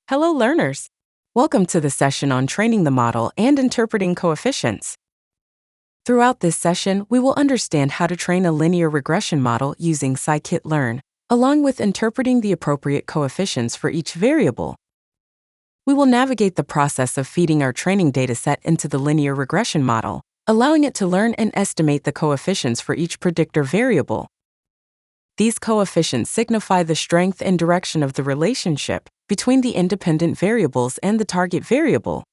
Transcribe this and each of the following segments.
Hello, learners. Welcome to the session on training the model and interpreting coefficients. Throughout this session, we will understand how to train a linear regression model using Sci-Kit Learn, along with interpreting the appropriate coefficients for each variable. We will navigate the process of feeding our training dataset into the linear regression model, allowing it to learn and estimate the coefficients for each predictor variable. These coefficients signify the strength and direction of the relationship between the independent variables and the target variable.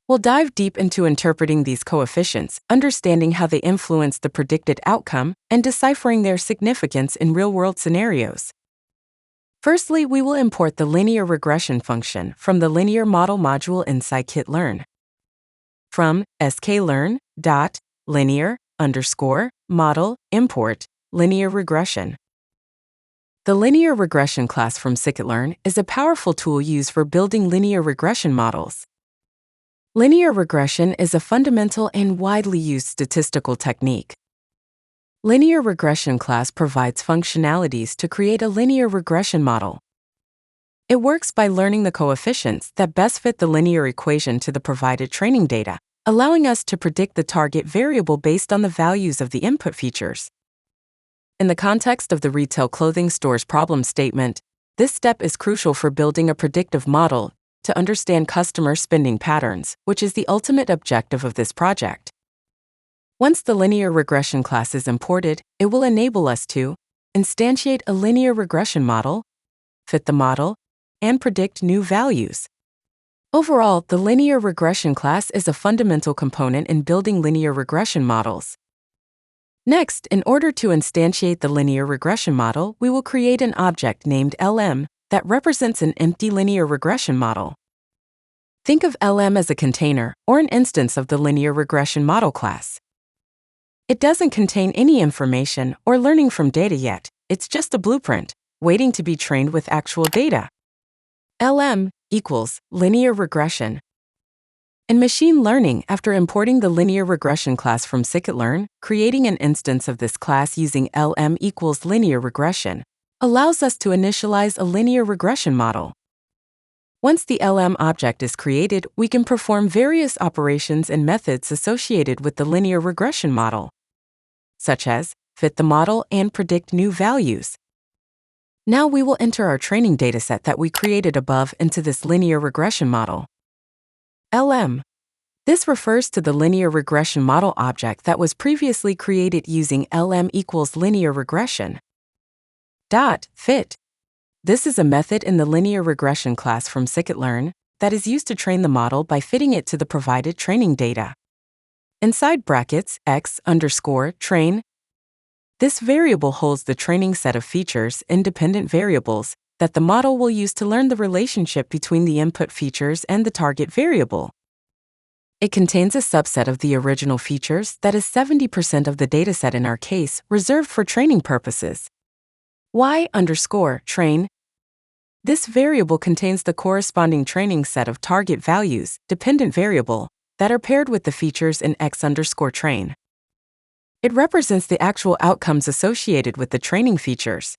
We'll dive deep into interpreting these coefficients, understanding how they influence the predicted outcome, and deciphering their significance in real-world scenarios. Firstly, we will import the linear regression function from the linear model module in Sci-Kit Learn. From sklearn.linear_model import linear regression. The linear regression class from Sci-Kit Learn is a powerful tool used for building linear regression models. Linear regression is a fundamental and widely used statistical technique. Linear regression class provides functionalities to create a linear regression model. It works by learning the coefficients that best fit the linear equation to the provided training data, allowing us to predict the target variable based on the values of the input features. In the context of the retail clothing store's problem statement, this step is crucial for building a predictive model to understand customer spending patterns, which is the ultimate objective of this project. Once the linear regression class is imported, it will enable us to instantiate a linear regression model, fit the model, and predict new values. Overall, the linear regression class is a fundamental component in building linear regression models. Next, in order to instantiate the linear regression model, we will create an object named LM that represents an empty linear regression model. Think of LM as a container or an instance of the linear regression model class. It doesn't contain any information or learning from data yet, it's just a blueprint, waiting to be trained with actual data. LM equals linear regression. In machine learning, after importing the linear regression class from Sci-Kit Learn, creating an instance of this class using LM equals linear regression allows us to initialize a linear regression model. Once the LM object is created, we can perform various operations and methods associated with the linear regression model, such as fit the model and predict new values. Now we will enter our training dataset that we created above into this linear regression model. LM. This refers to the linear regression model object that was previously created using LM equals linear regression. Fit. This is a method in the linear regression class from Sci-Kit Learn that is used to train the model by fitting it to the provided training data. Inside brackets, x_train. This variable holds the training set of features, independent variables, that the model will use to learn the relationship between the input features and the target variable. It contains a subset of the original features that is 70% of the dataset in our case, reserved for training purposes. y_train. This variable contains the corresponding training set of target values, dependent variable, that are paired with the features in x_train. It represents the actual outcomes associated with the training features.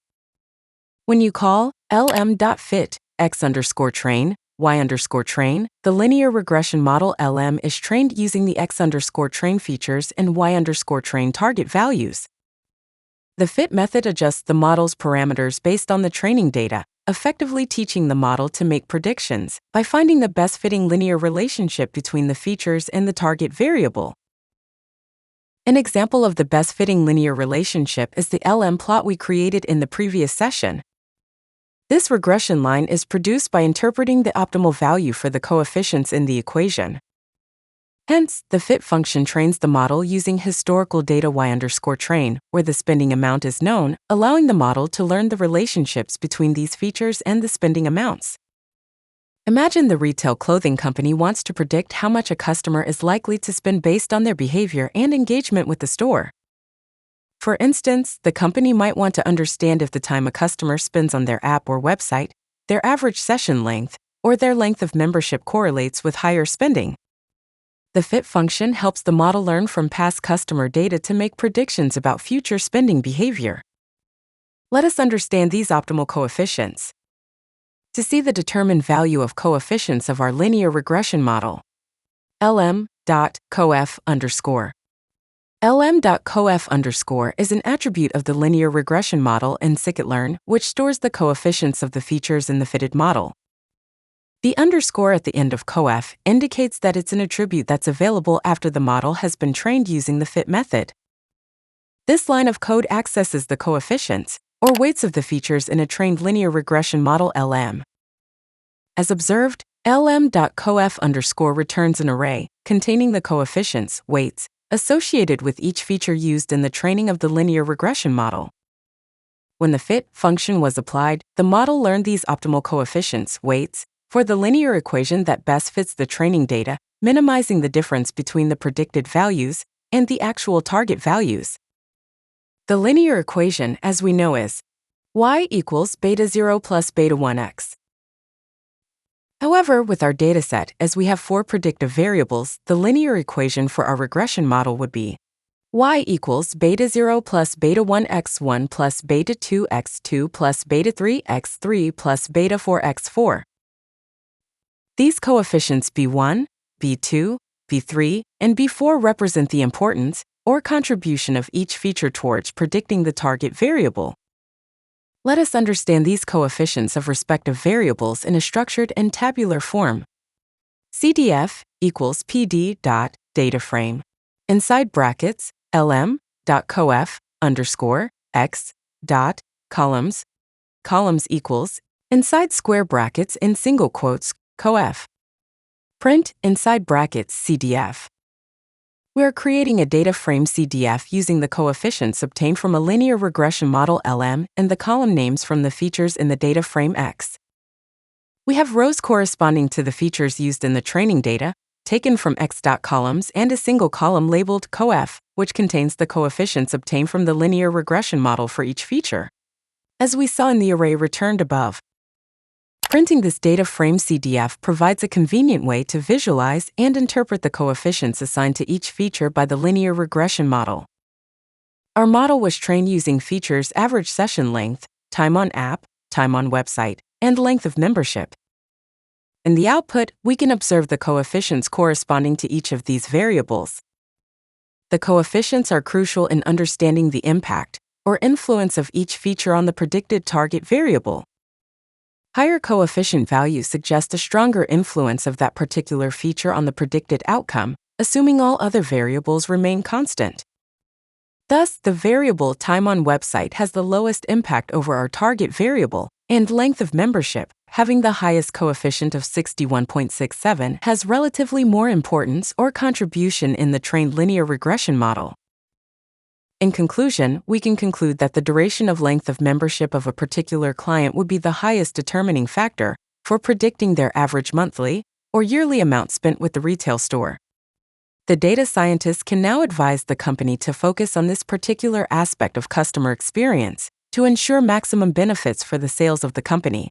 When you call lm.fit x_train, y_train, the linear regression model LM is trained using the x_train features and y_train target values. The fit method adjusts the model's parameters based on the training data, effectively teaching the model to make predictions by finding the best fitting linear relationship between the features and the target variable. An example of the best fitting linear relationship is the LM plot we created in the previous session. This regression line is produced by interpreting the optimal value for the coefficients in the equation. Hence, the fit function trains the model using historical data y_train, where the spending amount is known, allowing the model to learn the relationships between these features and the spending amounts. Imagine the retail clothing company wants to predict how much a customer is likely to spend based on their behavior and engagement with the store. For instance, the company might want to understand if the time a customer spends on their app or website, their average session length, or their length of membership correlates with higher spending. The fit function helps the model learn from past customer data to make predictions about future spending behavior. Let us understand these optimal coefficients. To see the determined value of coefficients of our linear regression model, lm.coef_. lm.coef_ is an attribute of the linear regression model in Sci-Kit Learn, which stores the coefficients of the features in the fitted model. The underscore at the end of coef indicates that it's an attribute that's available after the model has been trained using the fit method. This line of code accesses the coefficients, or weights of the features in a trained linear regression model LM. As observed, lm.coef_ returns an array containing the coefficients, weights, associated with each feature used in the training of the linear regression model. When the fit function was applied, the model learned these optimal coefficients, weights, for the linear equation that best fits the training data, minimizing the difference between the predicted values and the actual target values. The linear equation, as we know, is y equals beta 0 plus beta 1x. However, with our dataset, as we have 4 predictive variables, the linear equation for our regression model would be y equals beta 0 plus beta 1x1 plus beta 2x2 plus beta 3x3 plus beta 4x4. These coefficients b1, b2, b3, and b4 represent the importance or contribution of each feature towards predicting the target variable. Let us understand these coefficients of respective variables in a structured and tabular form. CDF equals PD.DataFrame. Inside brackets, lm.coef_x. Columns equals, inside square brackets in single quotes, coef. Print inside brackets CDF. We are creating a data frame CDF using the coefficients obtained from a linear regression model LM and the column names from the features in the data frame X. We have rows corresponding to the features used in the training data, taken from X.columns, and a single column labeled coef, which contains the coefficients obtained from the linear regression model for each feature, as we saw in the array returned above. Printing this data frame CDF provides a convenient way to visualize and interpret the coefficients assigned to each feature by the linear regression model. Our model was trained using features average session length, time on app, time on website, and length of membership. In the output, we can observe the coefficients corresponding to each of these variables. The coefficients are crucial in understanding the impact or influence of each feature on the predicted target variable. Higher coefficient values suggest a stronger influence of that particular feature on the predicted outcome, assuming all other variables remain constant. Thus, the variable time on website has the lowest impact over our target variable, and length of membership, having the highest coefficient of 61.67, has relatively more importance or contribution in the trained linear regression model. In conclusion, we can conclude that the duration of length of membership of a particular client would be the highest determining factor for predicting their average monthly or yearly amount spent with the retail store. The data scientists can now advise the company to focus on this particular aspect of customer experience to ensure maximum benefits for the sales of the company.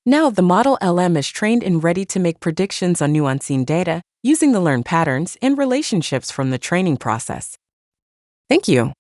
Now the model LM is trained and ready to make predictions on new unseen data using the learned patterns and relationships from the training process. Thank you.